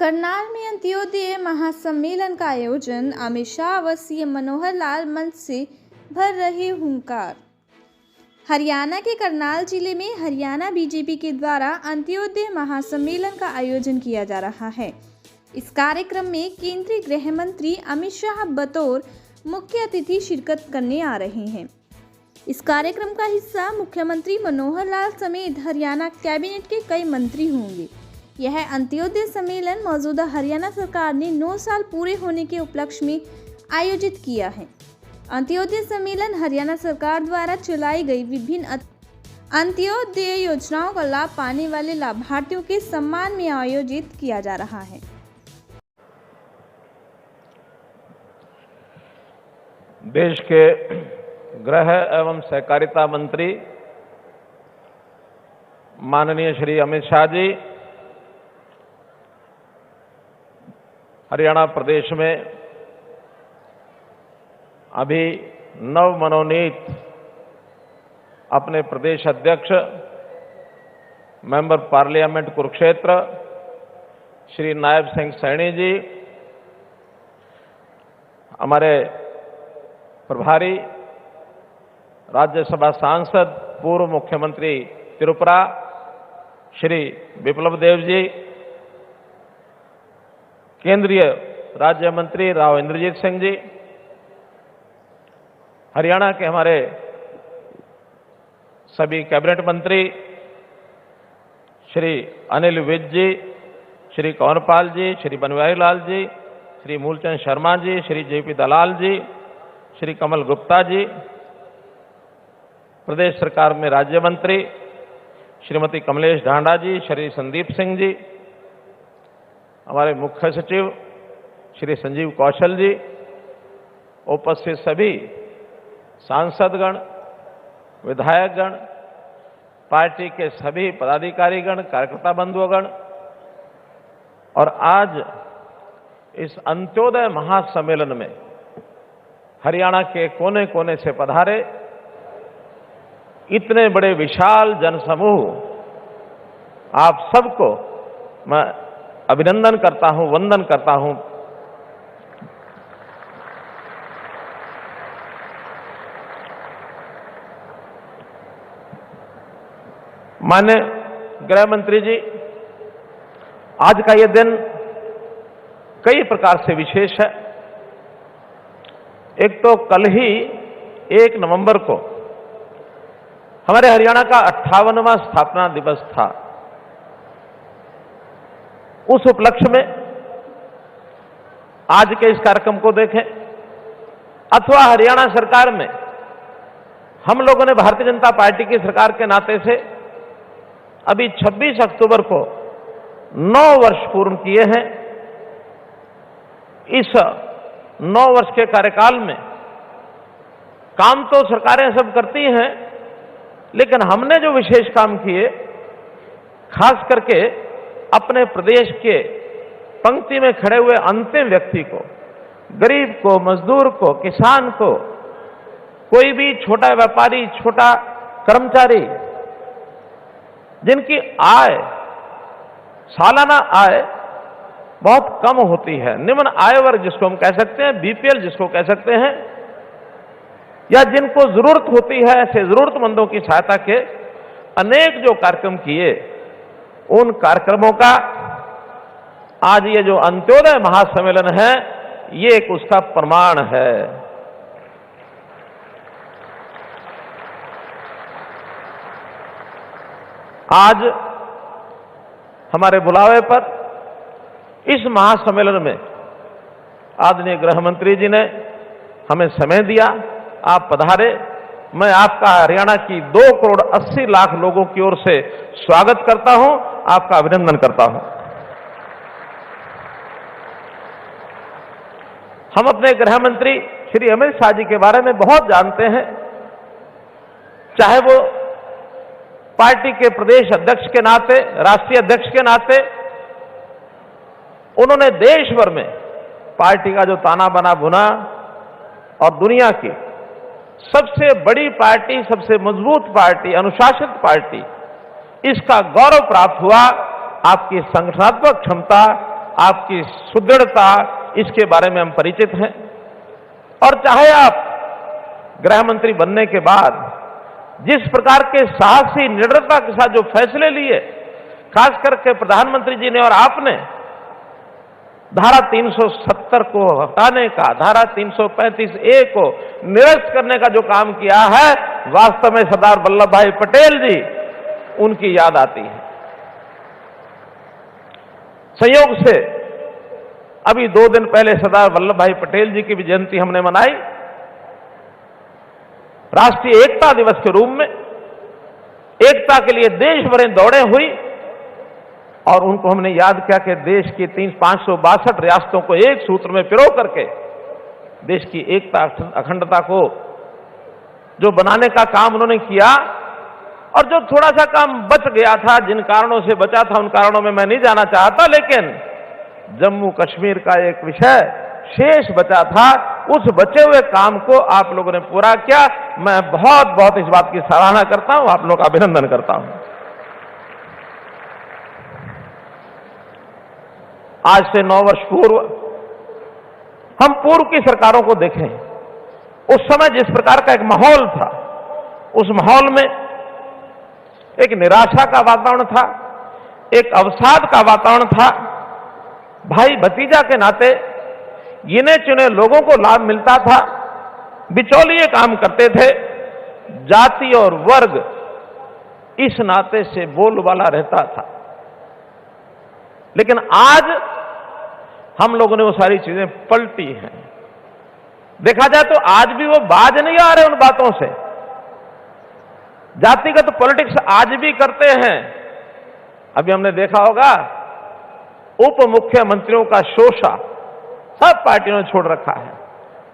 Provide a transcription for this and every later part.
करनाल में अंत्योदय महासम्मेलन का आयोजन, अमित शाह व सीएम मनोहर लाल मंच से भर रहे हुंकार। हरियाणा के करनाल जिले में हरियाणा बीजेपी के द्वारा अंत्योदय महासम्मेलन का आयोजन किया जा रहा है। इस कार्यक्रम में केंद्रीय गृह मंत्री अमित शाह बतौर मुख्य अतिथि शिरकत करने आ रहे हैं। इस कार्यक्रम का हिस्सा मुख्यमंत्री मनोहर लाल समेत हरियाणा कैबिनेट के कई मंत्री होंगे। यह अंत्योदय सम्मेलन मौजूदा हरियाणा सरकार ने 9 साल पूरे होने के उपलक्ष्य में आयोजित किया है। अंत्योदय सम्मेलन हरियाणा सरकार द्वारा चलाई गई विभिन्न अंत्योदय योजनाओं का लाभ पाने वाले लाभार्थियों के सम्मान में आयोजित किया जा रहा है। देश के गृह एवं सहकारिता मंत्री माननीय श्री अमित शाह जी हरियाणा प्रदेश में अभी नव मनोनीत अपने प्रदेश अध्यक्ष मेंबर पार्लियामेंट कुरुक्षेत्र श्री नायब सिंह सैनी जी, हमारे प्रभारी राज्यसभा सांसद पूर्व मुख्यमंत्री त्रिपुरा श्री विप्लव देव जी, केंद्रीय राज्य मंत्री राव इंद्रजीत सिंह जी, हरियाणा के हमारे सभी कैबिनेट मंत्री श्री अनिल विज जी, श्री कंवरपाल जी, श्री बनवारी लाल जी, श्री मूलचंद शर्मा जी, श्री जेपी दलाल जी, श्री कमल गुप्ता जी, प्रदेश सरकार में राज्य मंत्री श्रीमती कमलेश ढांडा जी, श्री संदीप सिंह जी, हमारे मुख्य सचिव श्री संजीव कौशल जी, उपस्थित सभी सांसदगण, विधायकगण, पार्टी के सभी पदाधिकारीगण, कार्यकर्ता बंधुगण और आज इस अंत्योदय महासम्मेलन में हरियाणा के कोने कोने से पधारे इतने बड़े विशाल जनसमूह, आप सबको मैं अभिनंदन करता हूं, वंदन करता हूं। माननीय गृह मंत्री जी, आज का यह दिन कई प्रकार से विशेष है। एक तो कल ही 1 नवंबर को हमारे हरियाणा का 58वां स्थापना दिवस था। उस उपलक्ष्य में आज के इस कार्यक्रम को देखें अथवा हरियाणा सरकार में हम लोगों ने भारतीय जनता पार्टी की सरकार के नाते से अभी 26 अक्टूबर को 9 वर्ष पूर्ण किए हैं। इस 9 वर्ष के कार्यकाल में काम तो सरकारें सब करती हैं, लेकिन हमने जो विशेष काम किए, खास करके अपने प्रदेश के पंक्ति में खड़े हुए अंतिम व्यक्ति को, गरीब को, मजदूर को, किसान को, कोई भी छोटा व्यापारी, छोटा कर्मचारी जिनकी आय, सालाना आय बहुत कम होती है, निम्न आय वर्ग जिसको हम कह सकते हैं, बीपीएल जिसको कह सकते हैं, या जिनको जरूरत होती है, ऐसे जरूरतमंदों की सहायता के अनेक जो कार्यक्रम किए, उन कार्यक्रमों का आज ये जो अंत्योदय महासम्मेलन है, ये एक उसका प्रमाण है। आज हमारे बुलावे पर इस महासम्मेलन में आदरणीय गृह मंत्री जी ने हमें समय दिया, आप पधारे। मैं आपका हरियाणा की 2 करोड़ 80 लाख लोगों की ओर से स्वागत करता हूं, आपका अभिनंदन करता हूं। हम अपने गृह मंत्री श्री अमित शाह जी के बारे में बहुत जानते हैं, चाहे वो पार्टी के प्रदेश अध्यक्ष के नाते, राष्ट्रीय अध्यक्ष के नाते, उन्होंने देश भर में पार्टी का जो ताना बाना बुना और दुनिया की सबसे बड़ी पार्टी, सबसे मजबूत पार्टी, अनुशासित पार्टी, इसका गौरव प्राप्त हुआ। आपकी संगठनात्मक क्षमता, आपकी सुदृढ़ता, इसके बारे में हम परिचित हैं। और चाहे आप गृह मंत्री बनने के बाद जिस प्रकार के साहसी निडरता के साथ जो फैसले लिए, खास करके प्रधानमंत्री जी ने और आपने धारा 370 को हटाने का, धारा 335A को निरस्त करने का जो काम किया है, वास्तव में सरदार वल्लभ भाई पटेल जी, उनकी याद आती है। संयोग से अभी 2 दिन पहले सरदार वल्लभ भाई पटेल जी की भी जयंती हमने मनाई। राष्ट्रीय एकता दिवस के रूप में एकता के लिए देश भर दौड़ें हुई और उनको हमने याद किया कि देश की 562 रियासतों को एक सूत्र में पिरो करके देश की एकता, अखंडता को जो बनाने का काम उन्होंने किया। और जो थोड़ा सा काम बच गया था, जिन कारणों से बचा था, उन कारणों में मैं नहीं जाना चाहता, लेकिन जम्मू कश्मीर का एक विषय शेष बचा था, उस बचे हुए काम को आप लोगों ने पूरा किया। मैं बहुत बहुत इस बात की सराहना करता हूं, आप लोगों का अभिनंदन करता हूं। आज से 9 वर्ष पूर्व हम पूर्व की सरकारों को देखें, उस समय जिस प्रकार का एक माहौल था, उस माहौल में एक निराशा का वातावरण था, एक अवसाद का वातावरण था। भाई भतीजा के नाते गिने चुने लोगों को लाभ मिलता था, बिचौलिए काम करते थे, जाति और वर्ग इस नाते से बोलबाला रहता था। लेकिन आज हम लोगों ने वो सारी चीजें पलटी हैं। देखा जाए तो आज भी वो बाज नहीं आ रहे उन बातों से। जातिगत पॉलिटिक्स आज भी करते हैं। अभी हमने देखा होगा उप मुख्यमंत्रियों का शोषा सब पार्टियों ने छोड़ रखा है।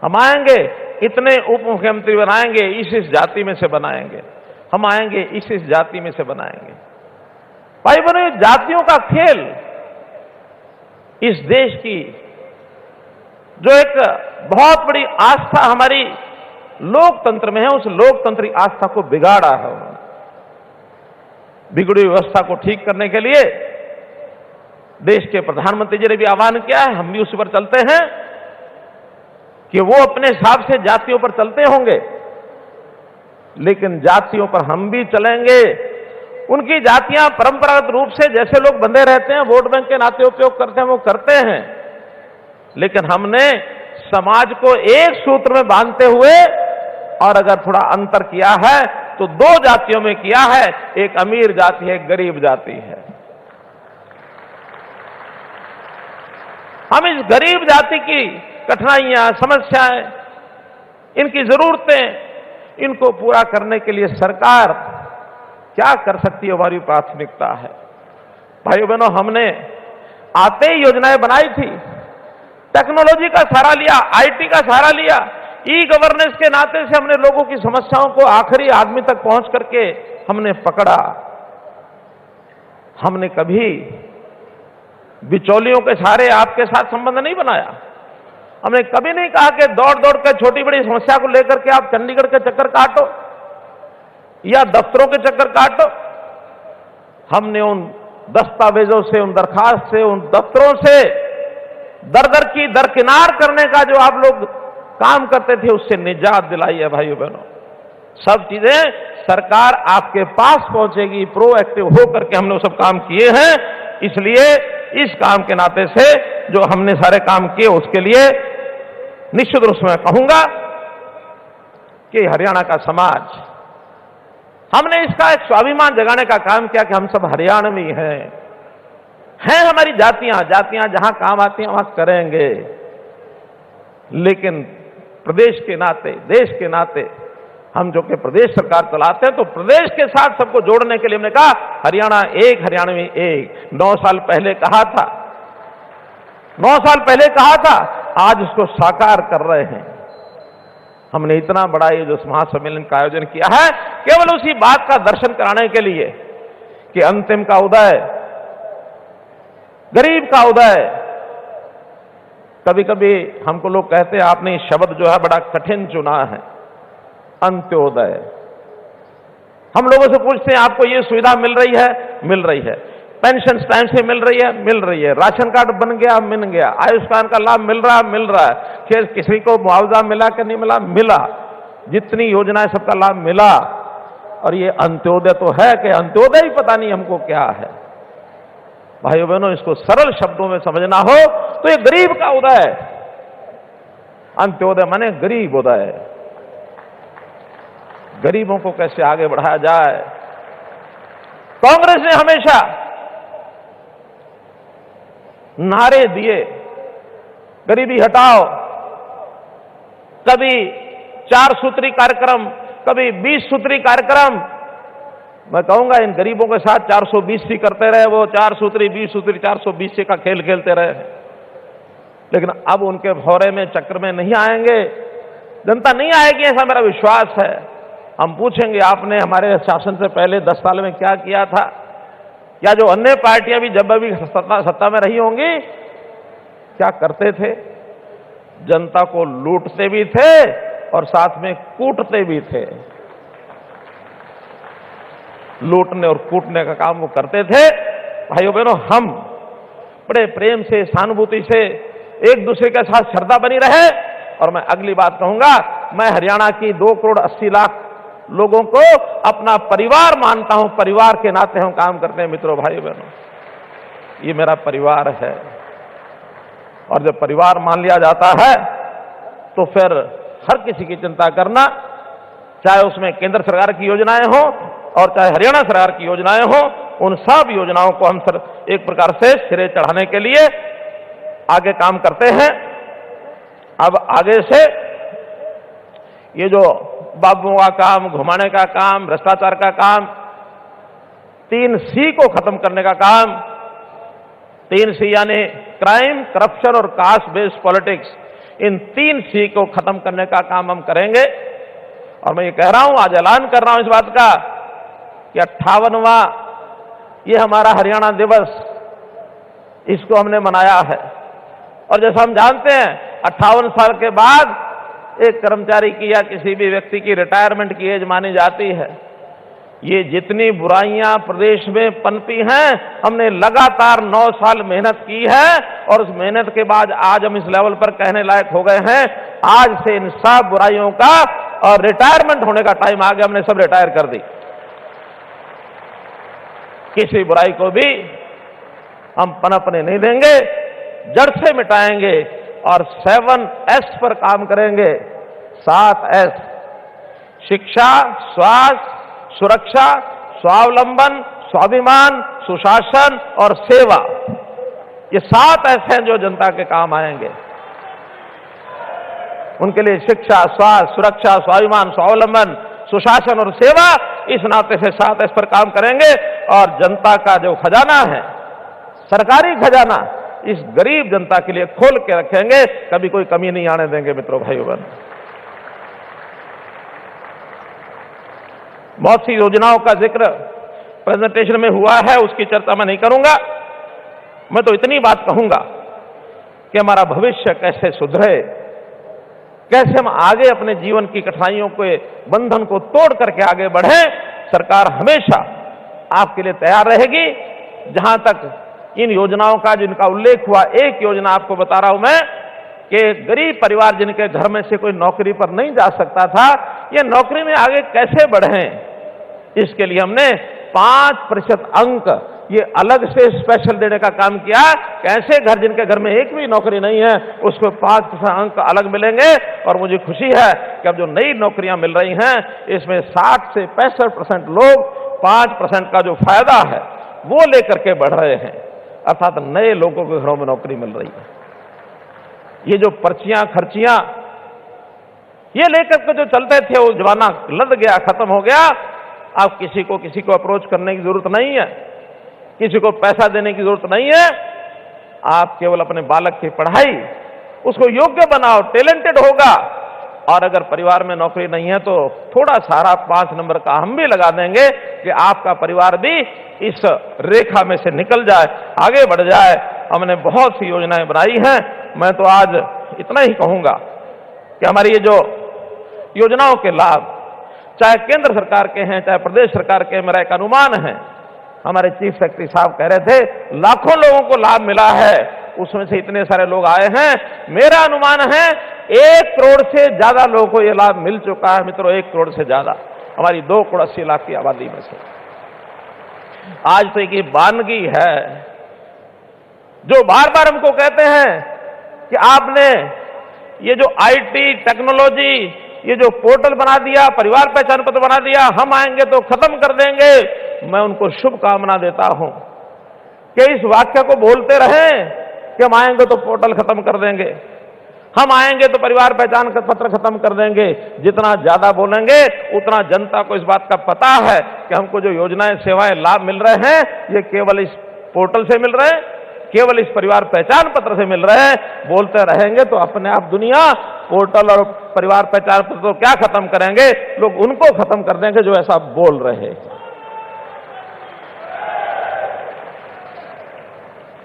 हम आएंगे, इतने उप मुख्यमंत्री बनाएंगे, इस जाति में से बनाएंगे, हम आएंगे, इस जाति में से बनाएंगे। भाई बहनों, जातियों का खेल इस देश की जो एक बहुत बड़ी आस्था हमारी लोकतंत्र में है, उस लोकतंत्री आस्था को बिगाड़ा है उन्होंने। बिगड़ी व्यवस्था को ठीक करने के लिए देश के प्रधानमंत्री जी ने भी आह्वान किया है, हम भी उस पर चलते हैं कि वो अपने हिसाब से जातियों पर चलते होंगे, लेकिन जातियों पर हम भी चलेंगे। उनकी जातियां परंपरागत रूप से जैसे लोग बंधे रहते हैं, वोट बैंक के नाते उपयोग करते हैं, वो करते हैं, लेकिन हमने समाज को एक सूत्र में बांधते हुए और अगर थोड़ा अंतर किया है तो 2 जातियों में किया है, एक अमीर जाति है, एक गरीब जाति है। हम इस गरीब जाति की कठिनाइयां, समस्याएं, इनकी जरूरतें, इनको पूरा करने के लिए सरकार क्या कर सकती है, हमारी प्राथमिकता है। भाइयों बहनों, हमने आते ही योजनाएं बनाई थी, टेक्नोलॉजी का सहारा लिया, आईटी का सहारा लिया, ई गवर्नेंस के नाते से हमने लोगों की समस्याओं को आखिरी आदमी तक पहुंच करके हमने पकड़ा। हमने कभी बिचौलियों के सहारे आपके साथ संबंध नहीं बनाया। हमने कभी नहीं कहा कि दौड़ दौड़ कर छोटी बड़ी समस्या को लेकर के आप चंडीगढ़ के चक्कर काटो या दफ्तरों के चक्कर काटो। हमने उन दस्तावेजों से, उन दरखास्त से, उन दफ्तरों से दर दर की दरकिनार करने का जो आप लोग काम करते थे, उससे निजात दिलाई है। भाइयों बहनों, सब चीजें सरकार आपके पास पहुंचेगी, प्रोएक्टिव होकर के हमने वो सब काम किए हैं। इसलिए इस काम के नाते से जो हमने सारे काम किए, उसके लिए निश्चित रूप से मैं कहूंगा कि हरियाणा का समाज, हमने इसका एक स्वाभिमान जगाने का काम किया कि हम सब हरियाणवी हैं, हमारी जातियां जहां काम आती हैं वहां करेंगे, लेकिन प्रदेश के नाते, देश के नाते हम जो कि प्रदेश सरकार चलाते हैं, तो प्रदेश के साथ सबको जोड़ने के लिए हमने कहा हरियाणा एक, हरियाणवी एक। 9 साल पहले कहा था, 9 साल पहले कहा था, आज उसको साकार कर रहे हैं। हमने इतना बड़ा ये जो महासम्मेलन का आयोजन किया है, केवल उसी बात का दर्शन कराने के लिए कि अंतिम का उदय, गरीब का उदय। कभी कभी हमको लोग कहते हैं आपने शब्द जो है बड़ा कठिन चुना है, अंत्योदय। हम लोगों से पूछते हैं आपको ये सुविधा मिल रही है? मिल रही है। पेंशन टाइम से मिल रही है, राशन कार्ड बन गया, मिल गया, आयुष्मान का लाभ मिल रहा है, फिर किसी को मुआवजा मिला कि नहीं मिला, जितनी योजनाएं सबका लाभ मिला। और ये अंत्योदय तो है कि अंत्योदय ही पता नहीं हमको क्या है। भाइयों बहनों, इसको सरल शब्दों में समझना हो तो ये गरीब का उदय, अंत्योदय माने गरीब उदय। गरीबों को कैसे आगे बढ़ाया जाए। कांग्रेस ने हमेशा नारे दिए, गरीबी हटाओ, कभी 4 सूत्री कार्यक्रम, कभी 20 सूत्री कार्यक्रम। मैं कहूंगा इन गरीबों के साथ 420 ही करते रहे, वो 4 सूत्री 20 सूत्री 420 का खेल खेलते रहे। लेकिन अब उनके भौरे में चक्र में नहीं आएंगे, जनता नहीं आएगी, ऐसा मेरा विश्वास है। हम पूछेंगे आपने हमारे शासन से पहले 10 साल में क्या किया था, या जो अन्य पार्टियां भी जब भी सत्ता में रही होंगी क्या करते थे। जनता को लूटते भी थे और साथ में कूटते भी थे। लूटने और कूटने का काम वो करते थे। भाइयों बहनों, हम बड़े प्रेम से, सहानुभूति से एक दूसरे के साथ श्रद्धा बनी रहे। और मैं अगली बात कहूंगा, मैं हरियाणा की 2 करोड़ 80 लाख लोगों को अपना परिवार मानता हूं, परिवार के नाते हम काम करते हैं। मित्रों, भाई बहनों, ये मेरा परिवार है। और जब परिवार मान लिया जाता है तो फिर हर किसी की चिंता करना, चाहे उसमें केंद्र सरकार की योजनाएं हो और चाहे हरियाणा सरकार की योजनाएं हो, उन सब योजनाओं को हम एक प्रकार से सिरे चढ़ाने के लिए आगे काम करते हैं। अब आगे से ये जो बाबुओं का काम, घुमाने का काम, भ्रष्टाचार का काम, 3C को खत्म करने का काम, 3C यानी क्राइम, करप्शन और कास्ट बेस्ड पॉलिटिक्स, इन 3C को खत्म करने का काम हम करेंगे। और मैं ये कह रहा हूं, आज ऐलान कर रहा हूं इस बात का कि 58वां ये हमारा हरियाणा दिवस, इसको हमने मनाया है। और जैसा हम जानते हैं 58 साल के बाद एक कर्मचारी की या किसी भी व्यक्ति की रिटायरमेंट की एज मानी जाती है। ये जितनी बुराइयां प्रदेश में पनपी हैं, हमने लगातार 9 साल मेहनत की है और उस मेहनत के बाद आज हम इस लेवल पर कहने लायक हो गए हैं। आज से इन सब बुराइयों का और रिटायरमेंट होने का टाइम आ गया, हमने सब रिटायर कर दी। किसी बुराई को भी हम पनपने नहीं देंगे, जड़ से मिटाएंगे और 7S पर काम करेंगे। 7S, शिक्षा, स्वास्थ्य, सुरक्षा, स्वावलंबन, स्वाभिमान, सुशासन और सेवा, ये 7S हैं जो जनता के काम आएंगे। उनके लिए शिक्षा, स्वास्थ्य, सुरक्षा, स्वाभिमान, स्वावलंबन, सुशासन और सेवा, इस नाते से 7S पर काम करेंगे। और जनता का जो खजाना है, सरकारी खजाना, इस गरीब जनता के लिए खोल के रखेंगे, कभी कोई कमी नहीं आने देंगे। मित्रों, भाइयों बहनों, बहुत सी योजनाओं का जिक्र प्रेजेंटेशन में हुआ है, उसकी चर्चा मैं नहीं करूंगा। मैं तो इतनी बात कहूंगा कि हमारा भविष्य कैसे सुधरे, कैसे हम आगे अपने जीवन की कठिनाइयों के बंधन को तोड़ करके आगे बढ़े। सरकार हमेशा आपके लिए तैयार रहेगी। जहां तक इन योजनाओं का जिनका उल्लेख हुआ, एक योजना आपको बता रहा हूं मैं कि गरीब परिवार जिनके घर में से कोई नौकरी पर नहीं जा सकता था, ये नौकरी में आगे कैसे बढ़ें, इसके लिए हमने 5% अंक ये अलग से स्पेशल देने का काम किया। कैसे घर जिनके घर में एक भी नौकरी नहीं है, उसको 5% अंक अलग मिलेंगे। और मुझे खुशी है कि अब जो नई नौकरियां मिल रही हैं, इसमें 60 से 65% लोग 5% का जो फायदा है वो लेकर के बढ़ रहे हैं, अर्थात नए लोगों के घरों में नौकरी मिल रही है। ये जो पर्चियां खर्चियां ये लेकर के जो चलते थे, वो जमाना लद गया, खत्म हो गया। अब किसी को अप्रोच करने की जरूरत नहीं है, किसी को पैसा देने की जरूरत नहीं है। आप केवल अपने बालक की पढ़ाई, उसको योग्य बनाओ, टैलेंटेड होगा। और अगर परिवार में नौकरी नहीं है तो थोड़ा सारा 5 नंबर का हम भी लगा देंगे कि आपका परिवार भी इस रेखा में से निकल जाए, आगे बढ़ जाए। हमने बहुत सी योजनाएं बनाई हैं। मैं तो आज इतना ही कहूंगा कि हमारी ये जो योजनाओं के लाभ, चाहे केंद्र सरकार के हैं चाहे प्रदेश सरकार के, मेरा एक अनुमान है, हमारे चीफ सेक्रेटरी साहब कह रहे थे, लाखों लोगों को लाभ मिला है, उसमें से इतने सारे लोग आए हैं। मेरा अनुमान है 1 करोड़ से ज्यादा लोगों को यह लाभ मिल चुका है मित्रों, 1 करोड़ से ज्यादा हमारी 2 करोड़ 80 लाख की आबादी में से। आज तो एक वानगी है जो बार बार हमको कहते हैं कि आपने ये जो आईटी टेक्नोलॉजी, ये जो पोर्टल बना दिया, परिवार पहचान पत्र बना दिया, हम आएंगे तो खत्म कर देंगे। मैं उनको शुभकामना देता हूं कि इस वाक्य को बोलते रहें कि हम आएंगे तो पोर्टल खत्म कर देंगे, हम आएंगे तो परिवार पहचान पत्र खत्म कर देंगे। जितना ज्यादा बोलेंगे उतना जनता को इस बात का पता है कि हमको जो योजनाएं सेवाएं लाभ मिल रहे हैं ये केवल इस पोर्टल से मिल रहे हैं, केवल इस परिवार पहचान पत्र से मिल रहे हैं। बोलते रहेंगे तो अपने आप दुनिया पोर्टल और परिवार पहचान पत्र तो क्या खत्म करेंगे, लोग उनको खत्म कर देंगे जो ऐसा बोल रहे हैं।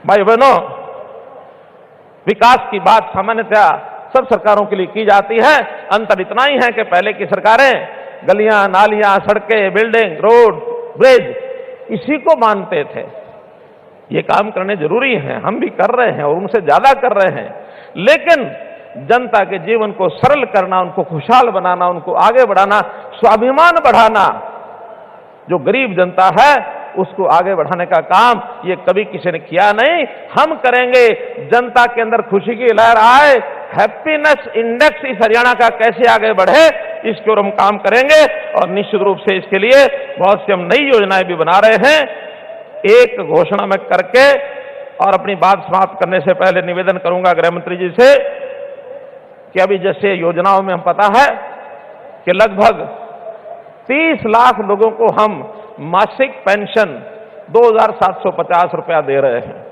भाई बहनों, विकास की बात सामान्यतः सब सरकारों के लिए की जाती है। अंतर इतना ही है कि पहले की सरकारें गलियां, नालियां, सड़कें, बिल्डिंग, रोड, ब्रिज इसी को मानते थे। ये काम करने जरूरी है, हम भी कर रहे हैं और उनसे ज्यादा कर रहे हैं, लेकिन जनता के जीवन को सरल करना, उनको खुशहाल बनाना, उनको आगे बढ़ाना, स्वाभिमान बढ़ाना, जो गरीब जनता है उसको आगे बढ़ाने का काम ये कभी किसी ने किया नहीं, हम करेंगे। जनता के अंदर खुशी की लहर आए, हैप्पीनेस इंडेक्स इस हरियाणा का कैसे आगे बढ़े, इसके ओर हम काम करेंगे और निश्चित रूप से इसके लिए बहुत सी हम नई योजनाएं भी बना रहे हैं। एक घोषणा में करके और अपनी बात समाप्त करने से पहले निवेदन करूंगा गृह मंत्री जी से कि अभी जैसे योजनाओं में हम पता है कि लगभग 30 लाख लोगों को हम मासिक पेंशन 2,750 रुपया दे रहे हैं।